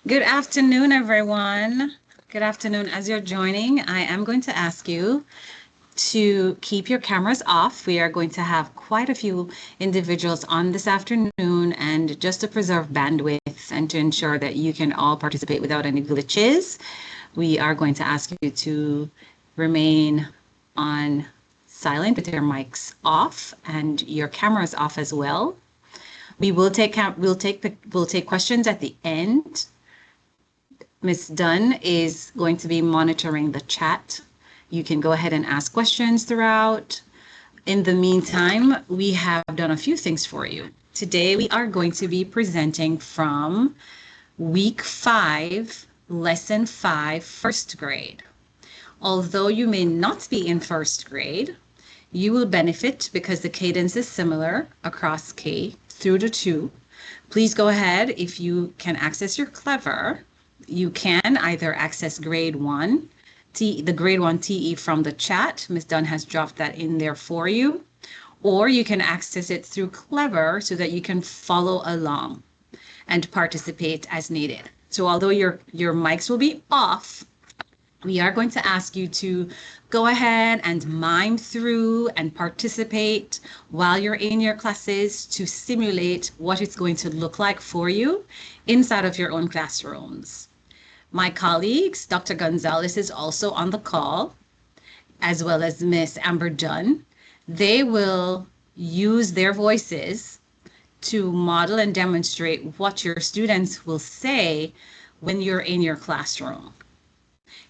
Good afternoon, everyone. Good afternoon. As you're joining, I am going to ask you to keep your cameras off. We are going to have quite a few individuals on this afternoon, and just to preserve bandwidth and to ensure that you can all participate without any glitches, we are going to ask you to remain on silent with your mics off and your cameras off as well. We will take we'll take questions at the end. Ms. Dunn is going to be monitoring the chat. You can go ahead and ask questions throughout. In the meantime, we have done a few things for you. Today, we are going to be presenting from week 5, lesson 5, first grade. Although you may not be in first grade, you will benefit because the cadence is similar across K through to 2. Please go ahead, if you can access your Clever, you can either access grade 1, the grade 1 TE from the chat. Ms. Dunn has dropped that in there for you. Or you can access it through Clever so that you can follow along and participate as needed. So although your mics will be off, we are going to ask you to go ahead and mime through and participate while you're in your classes to simulate what it's going to look like for you inside of your own classrooms. My colleagues, Dr. Gonzalez is also on the call, as well as Miss Amber Dunn. They will use their voices to model and demonstrate what your students will say when you're in your classroom.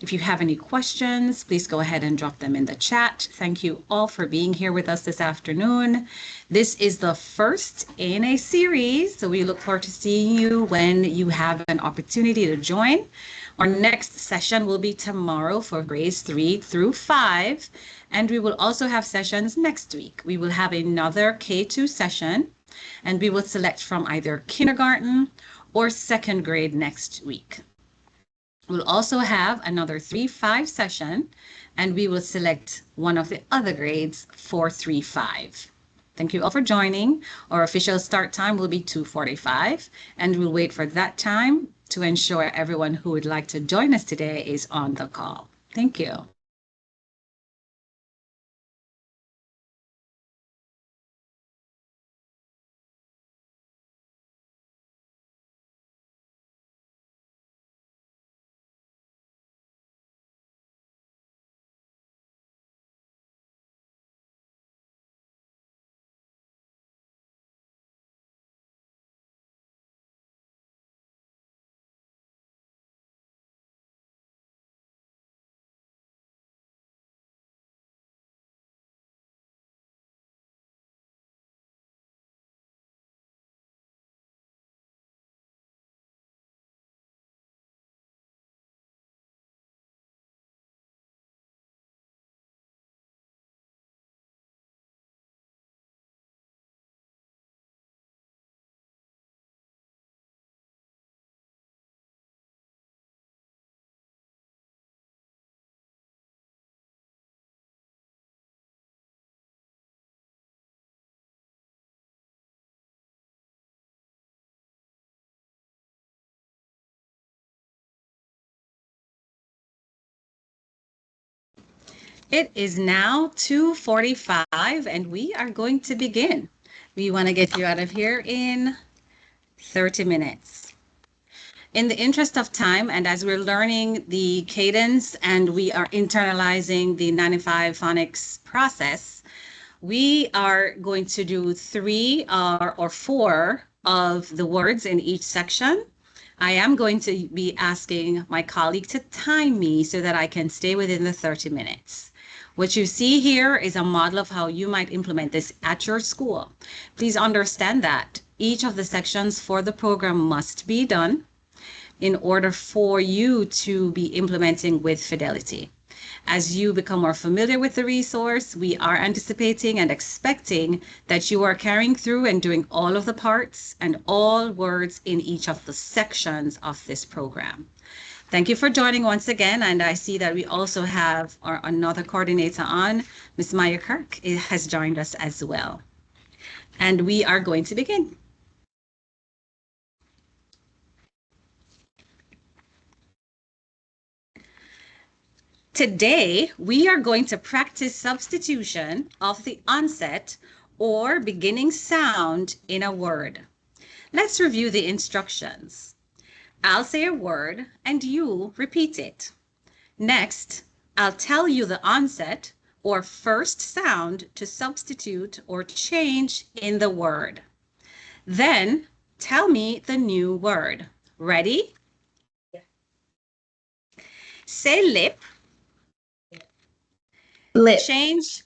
If you have any questions, please go ahead and drop them in the chat. Thank you all for being here with us this afternoon. This is the first in a series, so we look forward to seeing you when you have an opportunity to join. Our next session will be tomorrow for grades 3 through 5, and we will also have sessions next week. We will have another K2 session, and we will select from either kindergarten or second grade next week. We'll also have another 3-5 session, and we will select one of the other grades for 3-5. Thank you all for joining. Our official start time will be 2:45, and we'll wait for that time to ensure everyone who would like to join us today is on the call. Thank you. It is now 2:45, and we are going to begin. We want to get you out of here in 30 minutes. In the interest of time, and as we're learning the cadence and we are internalizing the 95 phonics process, we are going to do 3 or 4 of the words in each section. I am going to be asking my colleague to time me so that I can stay within the 30 minutes. What you see here is a model of how you might implement this at your school. Please understand that each of the sections for the program must be done in order for you to be implementing with fidelity. As you become more familiar with the resource, we are anticipating and expecting that you are carrying through and doing all of the parts and all words in each of the sections of this program. Thank you for joining once again, and I see that we also have another coordinator on. Ms. Maya Kirk has joined us as well. And we are going to begin. Today, we are going to practice substitution of the onset or beginning sound in a word. Let's review the instructions. I'll say a word and you repeat it. Next, I'll tell you the onset or first sound to substitute or change in the word. Then, tell me the new word. Ready? Yeah. Say lip. Lip. Change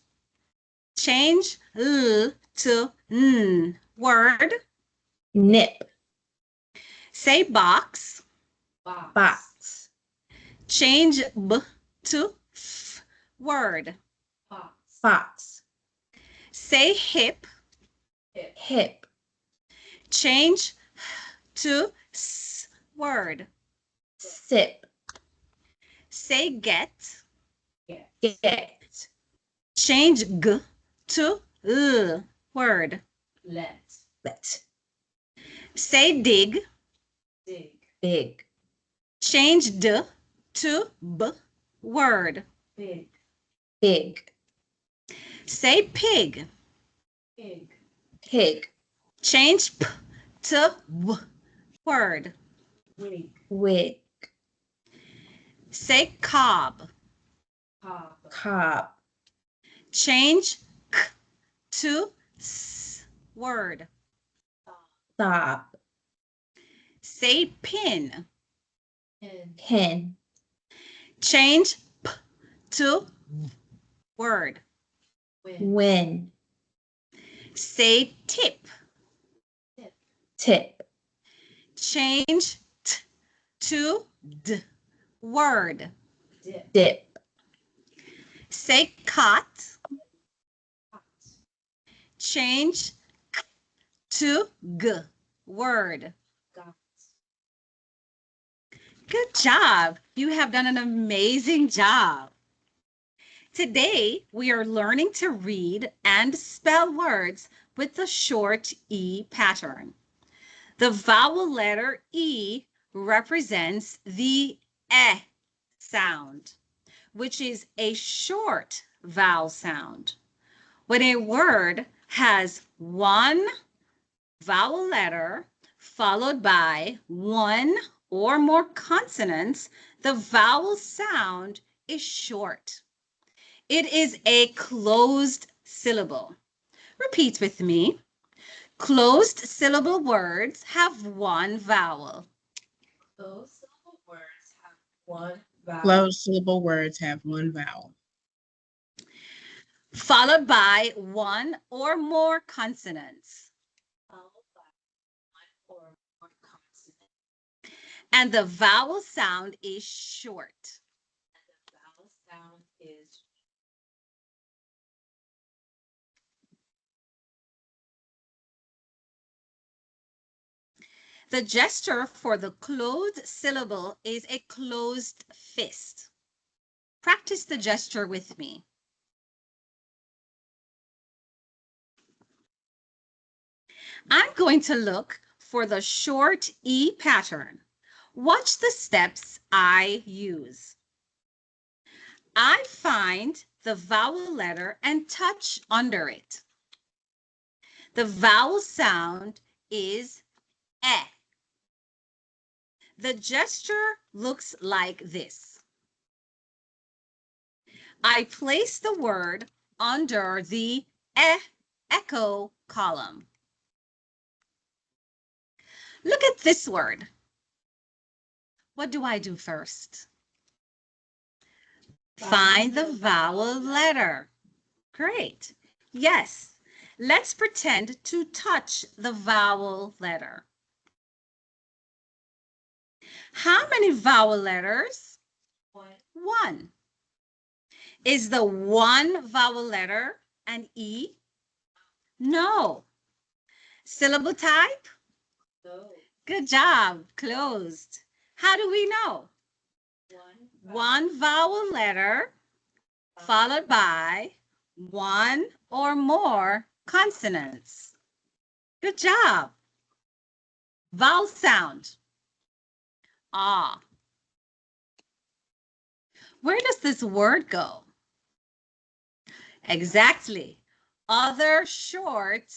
l to n. Word. Nip. Say box. Box. Change b to f. Word. Box. Say hip. Hip. Change to s. Word. Sip. Say get. Get. Change g to l. Word. Let. Say dig. Big. Change d to b. Word. Big. Say pig. Pig. Change p to w. Word. Wig. Say cob. Cob. Change k to s. Word. Sob. Say pin. Pin. Change p to v. Word. Win. Say tip. Tip. Change t to d. Word. Dip. Say cot. Change k to g. Word. Good job. You have done an amazing job. Today, we are learning to read and spell words with the short E pattern. The vowel letter E represents the E sound, which is a short vowel sound. When a word has one vowel letter followed by one or more consonants, the vowel sound is short. It is a closed syllable. Repeat with me. Closed syllable words have one vowel. Closed syllable words have one vowel. Closed syllable words have one vowel. Followed by one or more consonants. And the vowel sound is short. The gesture for the closed syllable is a closed fist. Practice the gesture with me. I'm going to look for the short E pattern. Watch the steps I use. I find the vowel letter and touch under it. The vowel sound is E. The gesture looks like this. I place the word under the echo column. Look at this word. What do I do first? Find the vowel letter. Great. Yes. Let's pretend to touch the vowel letter. How many vowel letters? One. Is the one vowel letter an E? No. Syllable type? No. Good job. Closed. How do we know? One vowel letter followed by one or more consonants. Good job. Vowel sound. Ah. Where does this word go? Exactly. Other short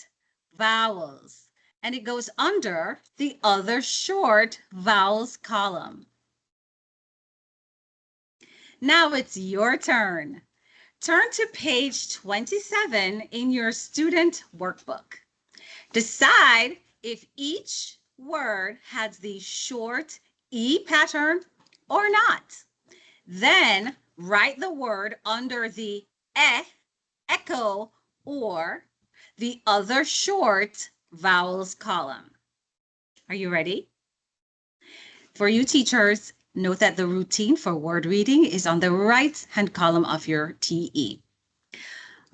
vowels. And it goes under the other short vowels column. Now it's your turn. Turn to page 27 in your student workbook. Decide if each word has the short E pattern or not. Then write the word under the echo, or the other short vowels column. Are you ready? For you teachers, note that the routine for word reading is on the right-hand column of your TE.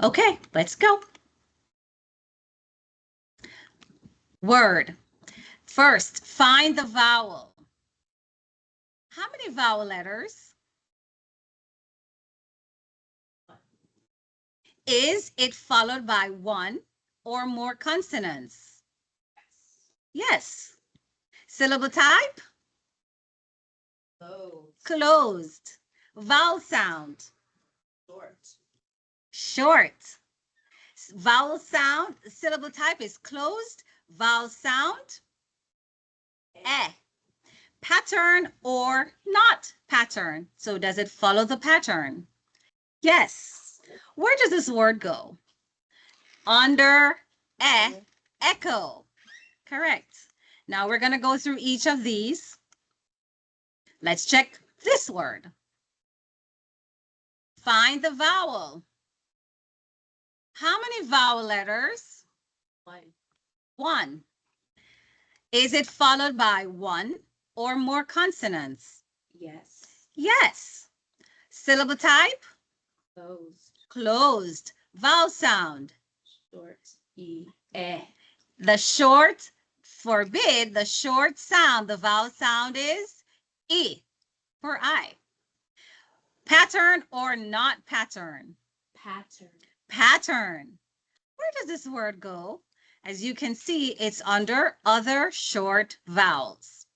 Okay, let's go. Word. First, find the vowel. How many vowel letters? Is it followed by one or more consonants? Yes. Syllable type? Closed. Closed. Vowel sound? Short. Short. Vowel sound, syllable type is closed. Vowel sound? Eh. Pattern or not pattern? So does it follow the pattern? Yes. Where does this word go? Under echo. Correct. Now we're going to go through each of these. Let's check this word. Find the vowel. How many vowel letters? One. One. Is it followed by one or more consonants? Yes. Yes. Syllable type? Closed. Closed. Vowel sound? Short. E. Eh. The short, forbid, the short sound, the vowel sound is E for I. Pattern or not pattern? Pattern. Pattern. Where does this word go? As you can see, it's under other short vowels.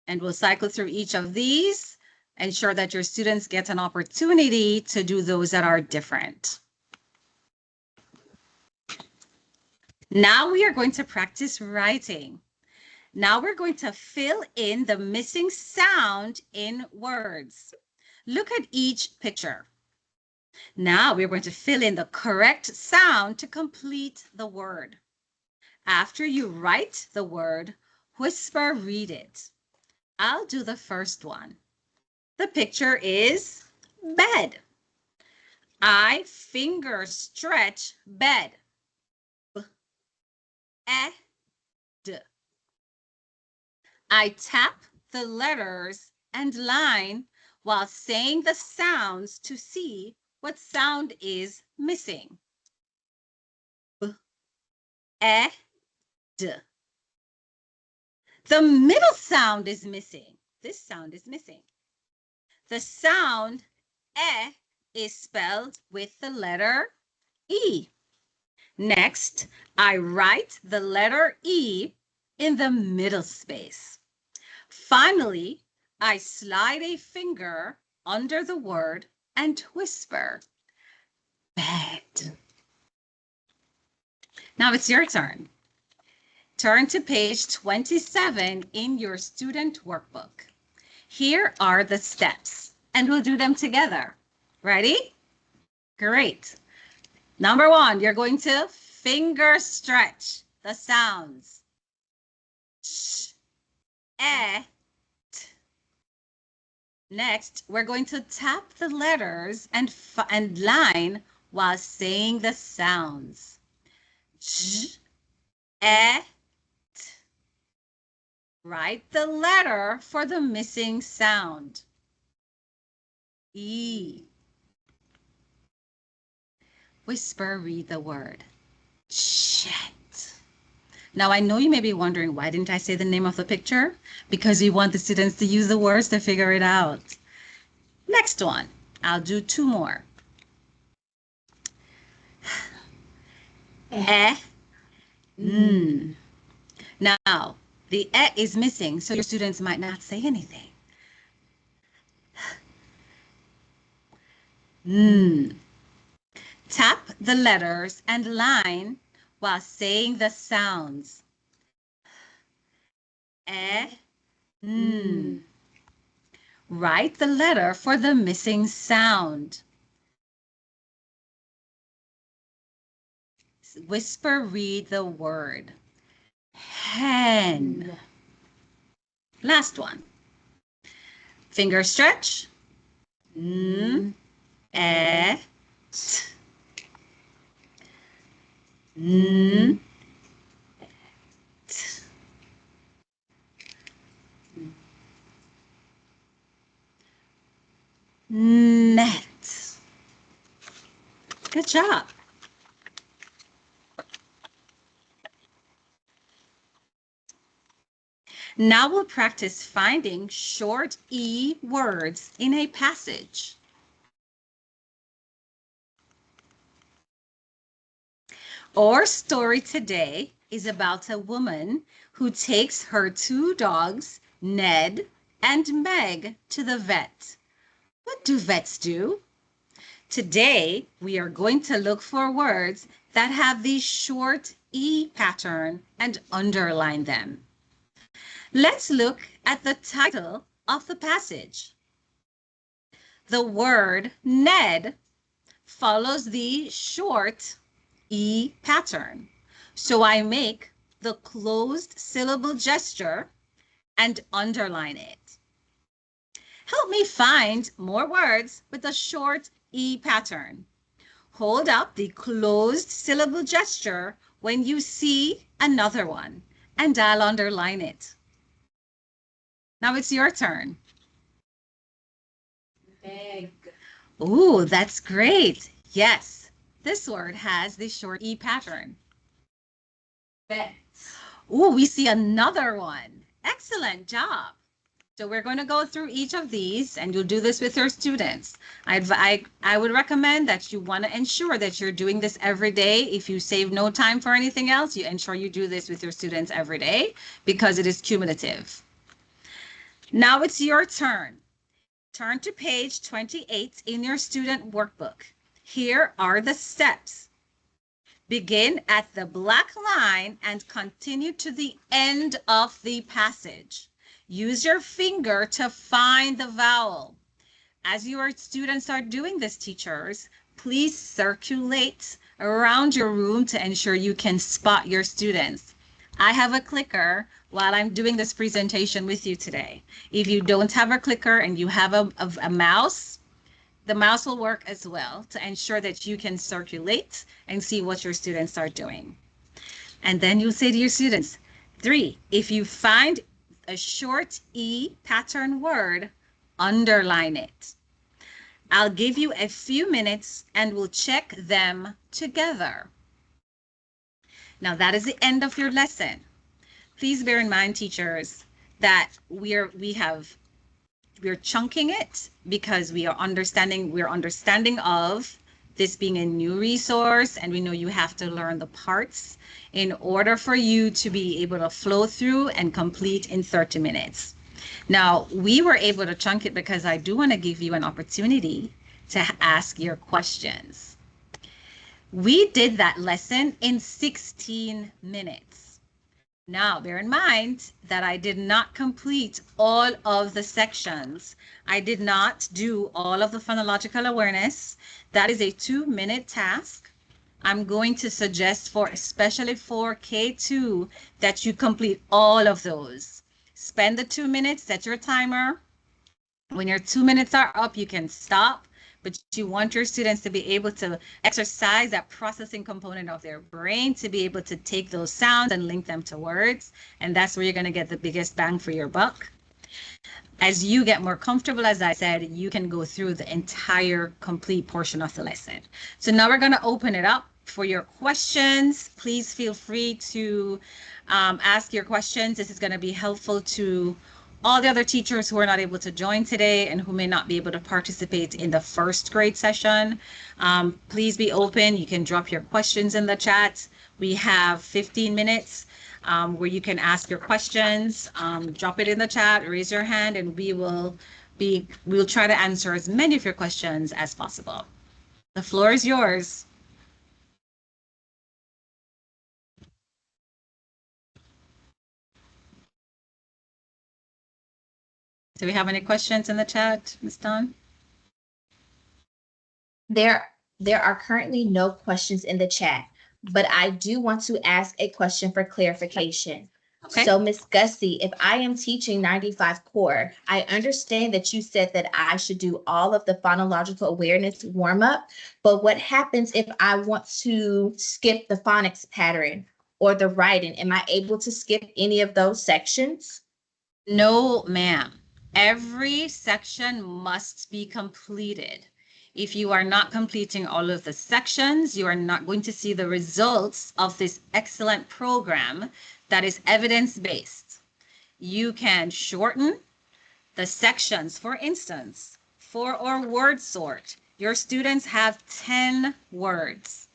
And we'll cycle through each of these, ensure that your students get an opportunity to do those that are different. Now we are going to practice writing. Now we're going to fill in the missing sound in words. Look at each picture. Now we're going to fill in the correct sound to complete the word. After you write the word, whisper read it. I'll do the first one. The picture is bed. I finger stretch bed. B-E-D. I tap the letters and line while saying the sounds to see what sound is missing. B-E-D. The middle sound is missing. This sound is missing. The sound E is spelled with the letter E. Next, I write the letter E in the middle space. Finally, I slide a finger under the word and whisper, bed. Now it's your turn. Turn to page 27 in your student workbook. Here are the steps, and we'll do them together. Ready? Great. Number one, you're going to finger stretch the sounds. Sh, e, t. Next, we're going to tap the letters and line while saying the sounds. J, e, t. Write the letter for the missing sound. E. Whisper, read the word. Shit. Now, I know you may be wondering, why didn't I say the name of the picture? Because we want the students to use the words to figure it out. Next one, I'll do two more. Eh. Mm. Now, The E is missing, so your students might not say anything. Tap the letters and line while saying the sounds. E, Write the letter for the missing sound. Whisper, read the word. Hen. Last one. Finger stretch. N, E, T. N, T. Net. Good job. Now we'll practice finding short E words in a passage. Our story today is about a woman who takes her two dogs, Ned and Meg, to the vet. What do vets do? Today, we are going to look for words that have the short E pattern and underline them. Let's look at the title of the passage. The word Ned follows the short E pattern. So I make the closed syllable gesture and underline it. Help me find more words with a short E pattern. Hold up the closed syllable gesture when you see another one, and I'll underline it. Now it's your turn. Meg. Ooh, that's great. Yes, this word has the short E pattern. Bet. Ooh, we see another one. Excellent job. So we're going to go through each of these, and you'll do this with your students. I would recommend that you want to ensure that you're doing this every day. If you save no time for anything else, you ensure you do this with your students every day because it is cumulative. Now it's your turn. Turn to page 28 in your student workbook. Here are the steps. Begin at the black line and continue to the end of the passage. Use your finger to find the vowel. As your students are doing this, teachers, please circulate around your room to ensure you can spot your students. I have a clicker while I'm doing this presentation with you today. If you don't have a clicker and you have a mouse, the mouse will work as well to ensure that you can circulate and see what your students are doing. And then you say to your students, 3, if you find a short E pattern word, underline it. I'll give you a few minutes and we'll check them together. Now that is the end of your lesson. Please bear in mind, teachers, that we're chunking it because we're understanding of this being a new resource, and we know you have to learn the parts in order for you to be able to flow through and complete in 30 minutes. Now, we were able to chunk it because I do want to give you an opportunity to ask your questions. We did that lesson in 16 minutes. Now, bear in mind that I did not complete all of the sections. I did not do all of the phonological awareness. That is a 2-minute task. I'm going to suggest especially for K2, that you complete all of those. Spend the 2 minutes, set your timer. When your 2 minutes are up, you can stop, but you want your students to be able to exercise that processing component of their brain to be able to take those sounds and link them to words. And that's where you're going to get the biggest bang for your buck. As you get more comfortable, as I said, you can go through the entire complete portion of the lesson. So now we're going to open it up for your questions. Please feel free to ask your questions. This is going to be helpful to all the other teachers who are not able to join today and who may not be able to participate in the first grade session. Please be open. You can drop your questions in the chat. We have 15 minutes where you can ask your questions. Drop it in the chat, raise your hand, and we'll try to answer as many of your questions as possible. The floor is yours. Do we have any questions in the chat, Ms. Dunn? There are currently no questions in the chat, but I do want to ask a question for clarification. Okay. So, Ms. Gussie, if I am teaching 95 core, I understand that you said that I should do all of the phonological awareness warm up, but what happens if I want to skip the phonics pattern or the writing? Am I able to skip any of those sections? No, ma'am. Every section must be completed. If you are not completing all of the sections, you are not going to see the results of this excellent program that is evidence-based. You can shorten the sections. For instance, for our word sort, your students have 10 words.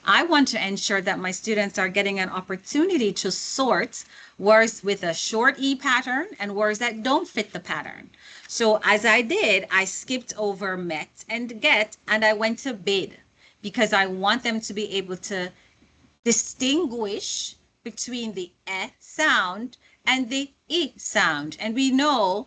I want to ensure that my students are getting an opportunity to sort words with a short E pattern and words that don't fit the pattern. So as I did, I skipped over met and get, and I went to bid because I want them to be able to distinguish between the sound and the sound. And we know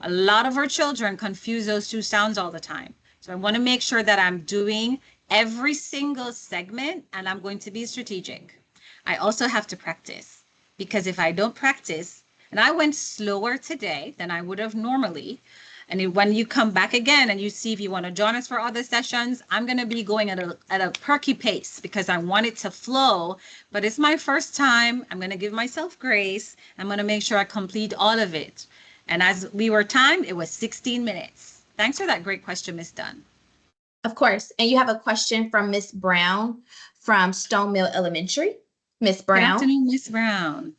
a lot of our children confuse those two sounds all the time. So I want to make sure that I'm doing every single segment and I'm going to be strategic. I also have to practice because if I don't practice, and I went slower today than I would have normally, and when you come back again and you see if you want to join us for other sessions, I'm going to be going at a perky pace because I want it to flow. But it's my first time. I'm going to give myself grace. I'm going to make sure I complete all of it. And as we were timed, it was 16 minutes. Thanks for that great question, Ms. Dunn. Of course. And you have a question from Miss Brown from Stone Mill Elementary. Miss Good Brown. afternoon, Ms. Brown.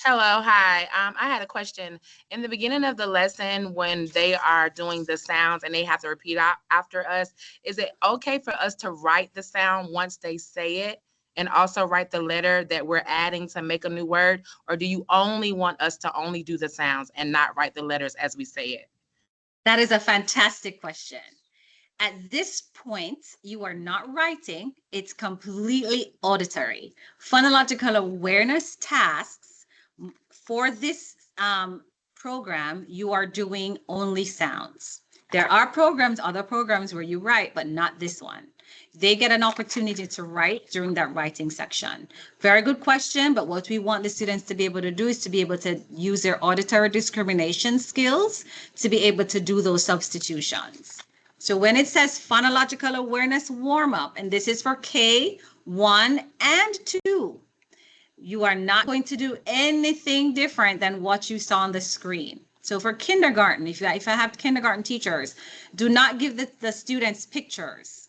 Hello, hi. I had a question. In the beginning of the lesson, when they are doing the sounds and they have to repeat after us, is it okay for us to write the sound once they say it and also write the letter that we're adding to make a new word? Or do you only want us to only do the sounds and not write the letters as we say it? That is a fantastic question. At this point, you are not writing, it's completely auditory. Phonological awareness tasks for this program, you are doing only sounds. There are programs, other programs where you write, but not this one. They get an opportunity to write during that writing section. Very good question, but what we want the students to be able to do is to be able to use their auditory discrimination skills to be able to do those substitutions. So when it says phonological awareness warm up, and this is for K1 and 2, you are not going to do anything different than what you saw on the screen. So for kindergarten, if I have kindergarten teachers, do not give the students pictures.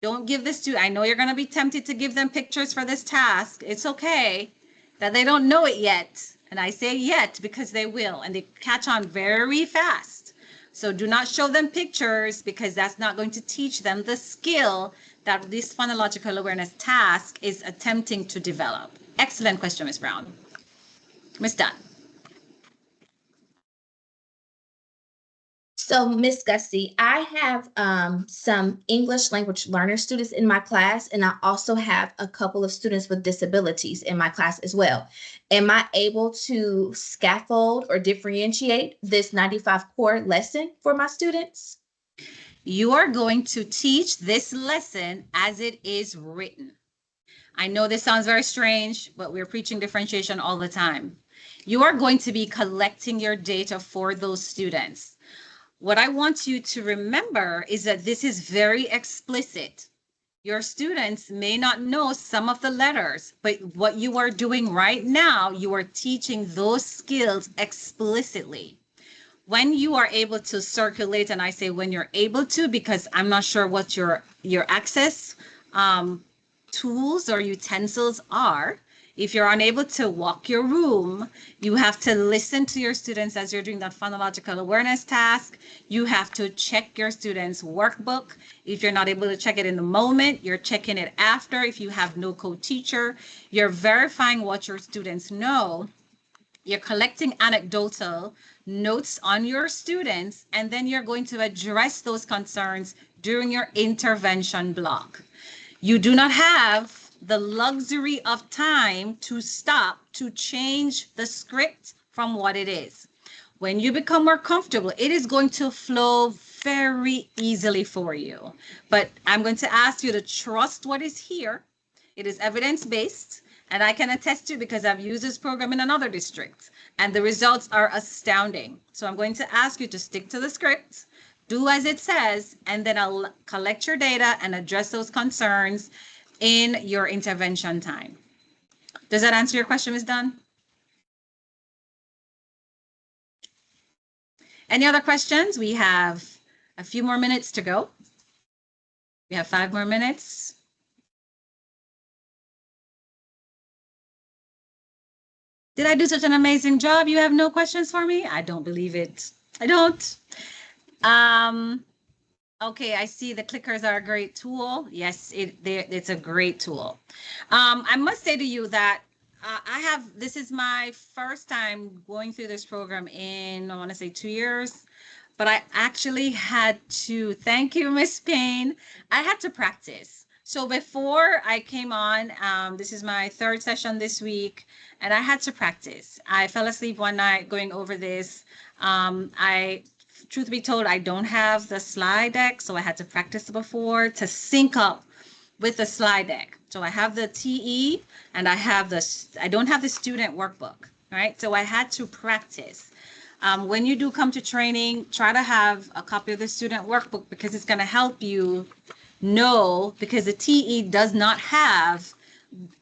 Don't give the student, I know you're going to be tempted to give them pictures for this task. It's okay that they don't know it yet. And I say yet because they will, and they catch on very fast. So do not show them pictures because that's not going to teach them the skill that this phonological awareness task is attempting to develop. Excellent question, Ms. Brown. Ms. Dunn. So, Miss Gussie, I have some English language learner students in my class, and I also have a couple of students with disabilities in my class as well. Am I able to scaffold or differentiate this 95 core lesson for my students? You are going to teach this lesson as it is written. I know this sounds very strange, but we're preaching differentiation all the time. You are going to be collecting your data for those students. What I want you to remember is that this is very explicit. Your students may not know some of the letters, but what you are doing right now, you are teaching those skills explicitly. When you are able to circulate, and I say when you're able to, because I'm not sure what your access tools or utensils are, If you're unable to walk your room, you have to listen to your students as you're doing that phonological awareness task. You have to check your students' workbook. If you're not able to check it in the moment, you're checking it after. If you have no co-teacher, you're verifying what your students know. You're collecting anecdotal notes on your students, and then you're going to address those concerns during your intervention block. You do not have the luxury of time to stop to change the script from what it is. When you become more comfortable, it is going to flow very easily for you. But I'm going to ask you to trust what is here. It is evidence-based, and I can attest to because I've used this program in another district, and the results are astounding. So I'm going to ask you to stick to the script, do as it says, and then I'll collect your data and address those concerns in your intervention time. Does that answer your question, Ms. Dunn? Any other questions? We have a few more minutes to go. We have 5 more minutes. Did I do such an amazing job? You have no questions for me? I don't believe it. I don't. Okay, I see the clickers are a great tool. Yes, it's a great tool. I must say to you that this is my first time going through this program in, I want to say 2 years, but I actually had to, thank you, Miss Payne. I had to practice. So before I came on, this is my 3rd session this week, and I had to practice. I fell asleep one night going over this. Truth be told, I don't have the slide deck, so I had to practice before to sync up with the slide deck. So I have the TE and I don't have the student workbook, right? So I had to practice. When you do come to training, try to have a copy of the student workbook because it's going to help you know, because the TE does not have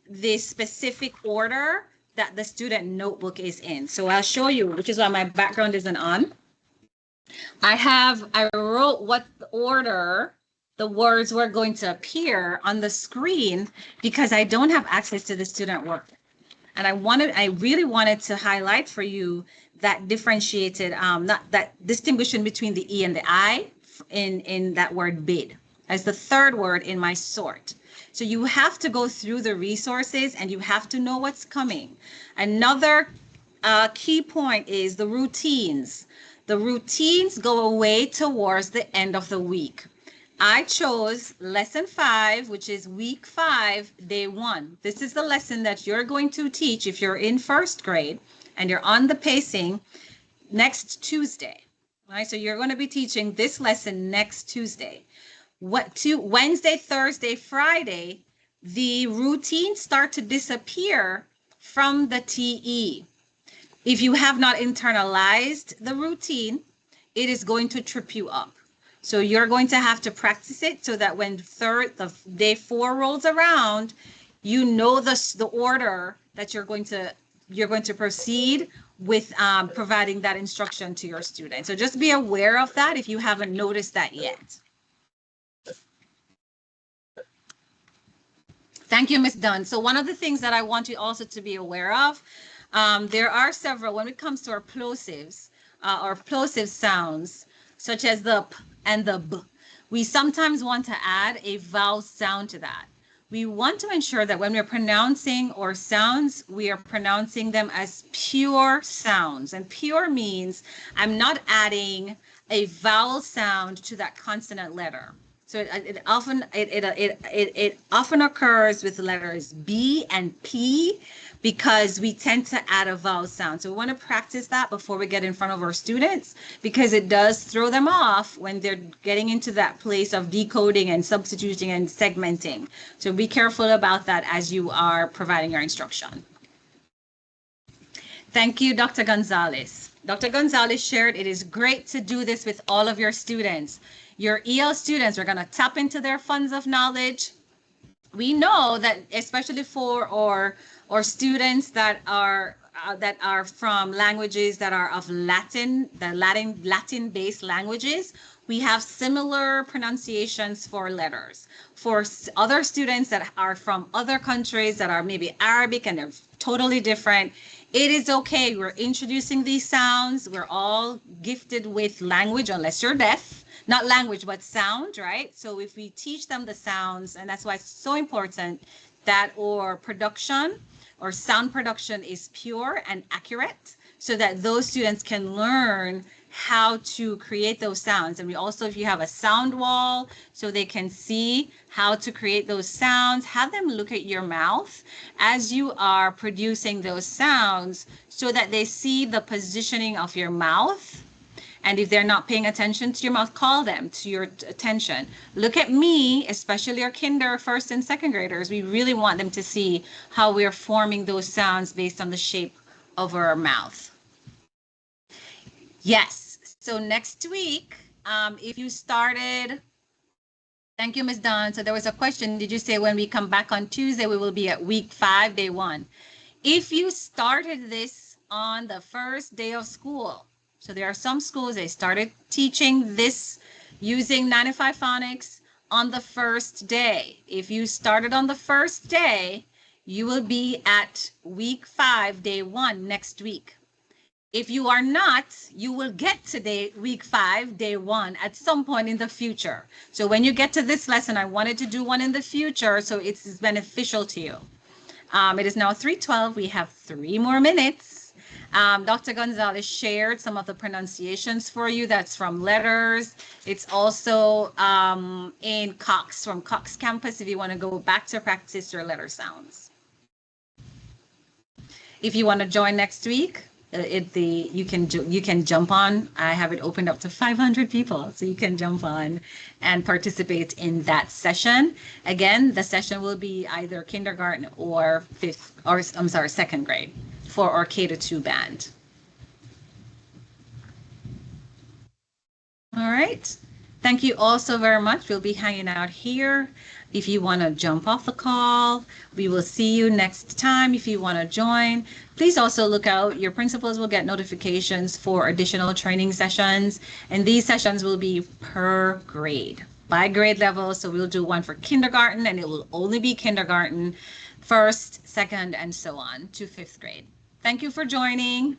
the specific order that the student notebook is in. So I'll show you, which is why my background isn't on. I wrote what order the words were going to appear on the screen because I don't have access to the student workbook. And I really wanted to highlight for you that differentiated, not that distinguishing between the E and the I in that word bid as the 3rd word in my sort. So you have to go through the resources and you have to know what's coming. Another key point is the routines. The routines go away towards the end of the week. I chose lesson 5, which is week 5, day 1. This is the lesson that you're going to teach if you're in 1st grade and you're on the pacing next Tuesday. Right? So you're going to be teaching this lesson next Tuesday. Wednesday, Thursday, Friday, the routines start to disappear from the TE. If you have not internalized the routine, it is going to trip you up. So you're going to have to practice it so that when the day 4 rolls around, you know the order that you're going to proceed with providing that instruction to your students. So just be aware of that if you haven't noticed that yet. Thank you, Ms. Dunn. So one of the things that I want you also to be aware of, there are several, when it comes to our plosives or plosive sounds, such as the P and the B, we sometimes want to add a vowel sound to that. We want to ensure that when we're pronouncing our sounds, we are pronouncing them as pure sounds. And pure means I'm not adding a vowel sound to that consonant letter. So it often occurs with the letters B and P because we tend to add a vowel sound. So we want to practice that before we get in front of our students because it does throw them off when they're getting into that place of decoding and substituting and segmenting. So be careful about that as you are providing your instruction. Thank you, Dr. Gonzalez. Dr. Gonzalez shared it is great to do this with all of your students. Your EL students are going to tap into their funds of knowledge. We know that especially for our students that are from languages that are of Latin-based languages, We have similar pronunciations for letters. For other students that are from other countries that are maybe Arabic and they're totally different, it is okay. We're introducing these sounds. We're all gifted with language, unless you're deaf. Not language, but sound, right? So if we teach them the sounds, and that's why it's so important that our production or sound production is pure and accurate so that those students can learn how to create those sounds. And we also, if you have a sound wall so they can see how to create those sounds, have them look at your mouth as you are producing those sounds so that they see the positioning of your mouth. And if they're not paying attention to your mouth, call them to your attention. Look at me, especially our kinder, first and second graders. We really want them to see how we're forming those sounds based on the shape of our mouth. Yes. So next week, if you started, thank you, Ms. Dawn. So there was a question. Did you say when we come back on Tuesday, we will be at week 5, day 1? If you started this on the first day of school, so there are some schools, they started teaching this using 95 Phonics on the first day. If you started on the first day, you will be at week 5, day 1 next week. If you are not, you will get to week 5, day 1 at some point in the future. So when you get to this lesson, I wanted to do one in the future so it's beneficial to you. It is now 3:12. We have 3 more minutes. Dr. Gonzalez shared some of the pronunciations for you. That's from letters. It's also in Cox, from Cox campus, if you want to go back to practice your letter sounds. If you want to join next week, you can jump on. I have it opened up to 500 people, so you can jump on and participate in that session. Again, the session will be either kindergarten or second grade for our K-2 band. All right. Thank you all so very much. We'll be hanging out here. If you want to jump off the call, we will see you next time. If you want to join, please also look out. Your principals will get notifications for additional training sessions, and these sessions will be per grade, by grade level. So we'll do one for kindergarten, and it will only be kindergarten, first, second, and so on to 5th grade. Thank you for joining.